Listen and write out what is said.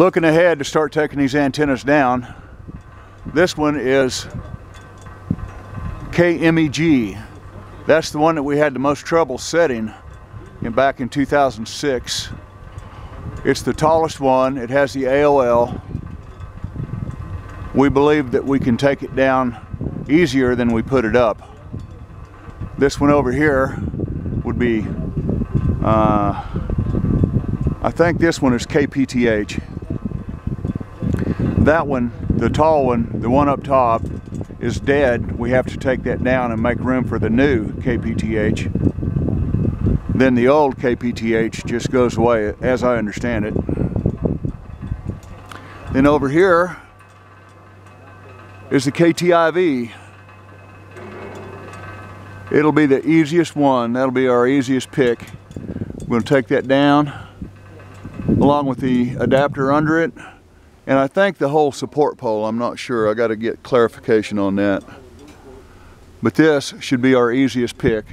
Looking ahead to start taking these antennas down, this one is KMEG. That's the one that we had the most trouble setting back in 2006. It's the tallest one. It has the AOL. We believe that we can take it down easier than we put it up. This one over here would be, I think this one is KPTH. That one, the tall one, the one up top, is dead. We have to take that down and make room for the new KPTH. Then the old KPTH just goes away, as I understand it. Then over here is the KTIV. It'll be the easiest one. That'll be our easiest pick. We're going to take that down along with the adapter under it. And I think the whole support pole, I'm not sure. I got to get clarification on that. But this should be our easiest pick.